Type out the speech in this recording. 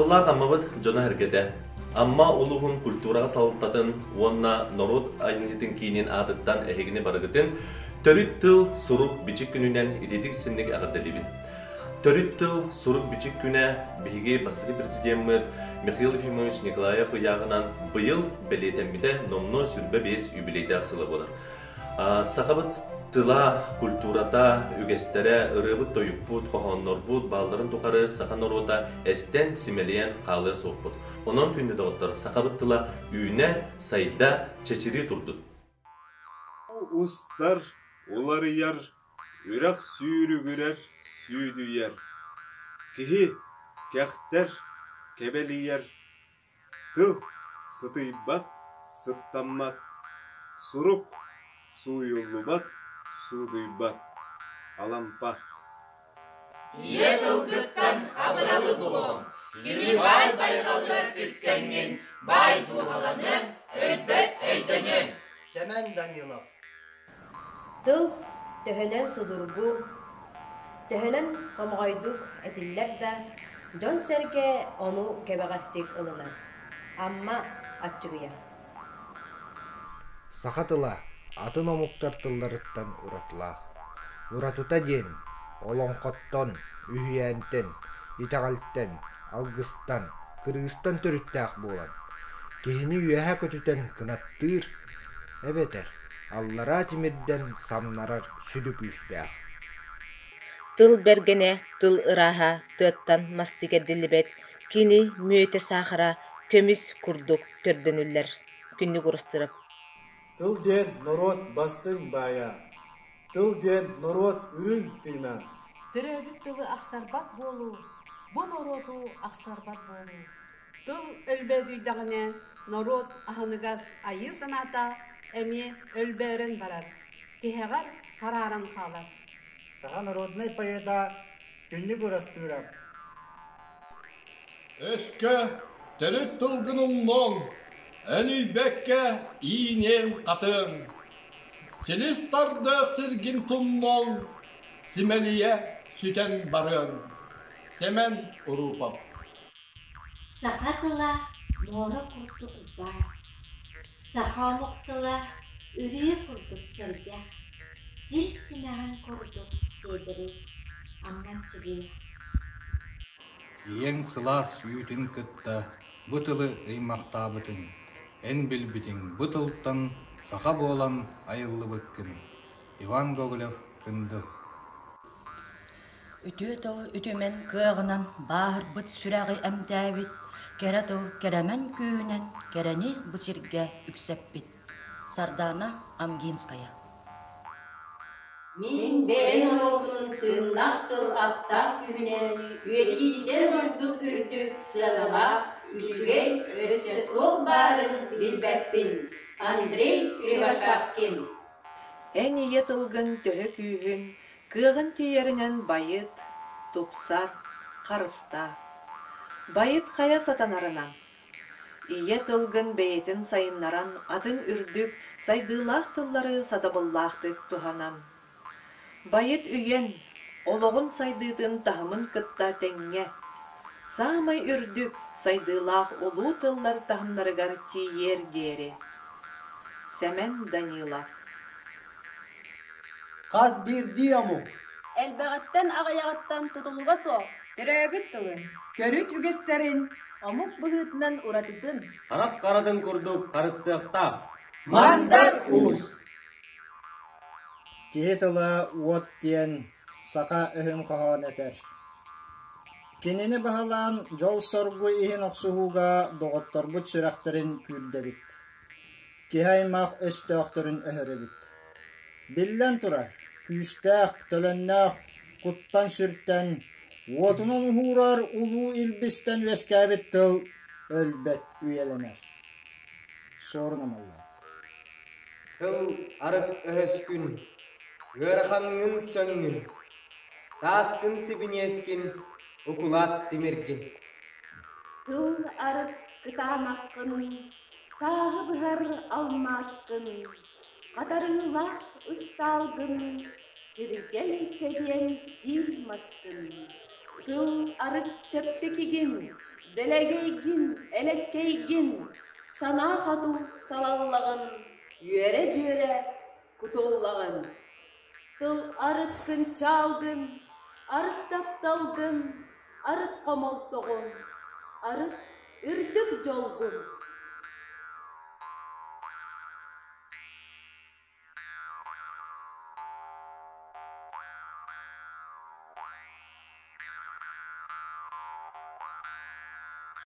Тылла қамабыт жона әргеде. Амма улуғын культураға салыттатын, онна народ айнетін кейінен адыттан әхегіне барығытын, төрүт тыл сұруп бичік күнінен идедік сіннік ағырдалибін. Төрүт тыл сұруп бичік күні бейге бастығы президент Михаил Ефимович Николаев яғынан бұйыл бәлетеммеде номно сүрбе бес юбилейді ақсылы болыр. Сақабыт тыла культурата үгестері ырыбыт тойықпыт, қоғаннорбыт, балдарын тұқары сақан орода әстен симелиен қалы соқпыт. Онын күнді доғыттар сақабыт тыла үйіне сайда чечері тұрдыд. Устар, олары яр, үрақ сүйірі көрер, сүйді яр. Кихи, кәқтер, кәбәлі яр. Тыл, сытыйбат, сыттаммат. Сұруп, суйылыбат, судыйбат. Алампа. Етілгіттен абыралы бұлым. Кені бай байғалыр тіксенген, бай дұғаланын, өлбет өйденен. Семен Данилов. Тыл төһөнен судургу, төһөнен хомгойдук этиллер да, жон серге ону кебегастик ылына. Амма атчыгыя. Сахатыла атын омуктар тылларыттан уратылах. Уратыта ден, олоңкоттон, үйәнтен, итағалттен, алгыстан, кыргыстан төрүттәк болан. Кехини үйәһә көтүтен кынаттыр, эбетер. Аллара тимирден самнарар сүдүк үстәк. Тыл бергене, тыл ыраха, тыттан мастиге дилибет, кини мүйөте сахара, көмүс курдук көрдөнүллер, күннү курустырып. Тыл ден народ бастың бая. Тыл ден народ үрін тыйна. Тірәбіт тылы ақсарбат болу, бұ народу ақсарбат болу. Тыл өлбәдүйдағыне народ ахыныгас айы саната, әме өлбәрін барар. Тихәғар қарарын қалар. Саха народный паяда күнні көрістіріп. Өске тәріт тылғының мұң, әні бәкке иінен қатын. Селестардық сіргін тұммон, симәлие сүтен барын. Семен Урупов. Сақатыла моры құртық бар. Сақамықтыла үрі құрдық сырға. Сир сімәғін құрдық седірі. Амман тіге. Ең сыла сүйітін күтті, бұтылы ұймақта бұтын. Ән білбітін бұтылттан сақа болан айылы бүккін. Иван Гоголев күнді. Үті-тау үтімен күйіғынан бағыр бұт сүрәғі әмтәбіт, кәрәтау кәрәмән күйінен кәрәне бұсырге үксәп бит. Сардана Амгинская. Min ben olsun tırnaktır aptal güne, üyediden öldük ürdük sıralak, üçüge öset olbarın bilbekpin. Andrei Krivashapkin. En iyi tılgın töhü kүйhün, kığın tiyerinen bayıt, tupsar, karısta. Bayıt kaya satanarынан. İye tılgın beyetin sayınlaran atın ürdük, saydığlaq tılları satabıllaqtık tuhanan. Bayıt üyen, oloğun saydığın tahımın kıtta tenge. Sağmay ürdük, saydığlaq olu tıllar tahımlarıgar tiyer deri. Semen Danilov. Kaz bir diyamuk. Elbağattan ağayağattan tutuluğa so. Türebit tılın. Körük ügesterin, amuk bıhıtından uratıdın. Arap karadın kurduk karıstıqta. Mandar uz. Тиетала уот диен сака өһүн кохон этер. Кенени бахалан жол соргу иһин оксуһууга доготторбут сүрэхтерин күүрдебит. Кихаймах өстөөхтөрүн өһөрөбүт. Биллен турар, күүстээх, төлөннөөх, куттан сүртен, уотунан уһуурар улуу илбистен вескәбит тыл өлбет үйеленер. Сорунамалла. Тыл арык өһөскүн. Гөрхаңын сөңін, таскын сибинескін, укулат тимиргін. Тыл арыт кытамаққын, тағы бұхар алмаскын, қатарылақ ұсталғын, чиргел чеген дил маскын. Тыл арыт чепчекеген, Delegeygin, elekkeygin, sana hatu salalлагын, yüere kutullағын. Тыл арыткын чалгын, арыт тапталгын, арыт қамалтығын, арыт үрдік жолгын.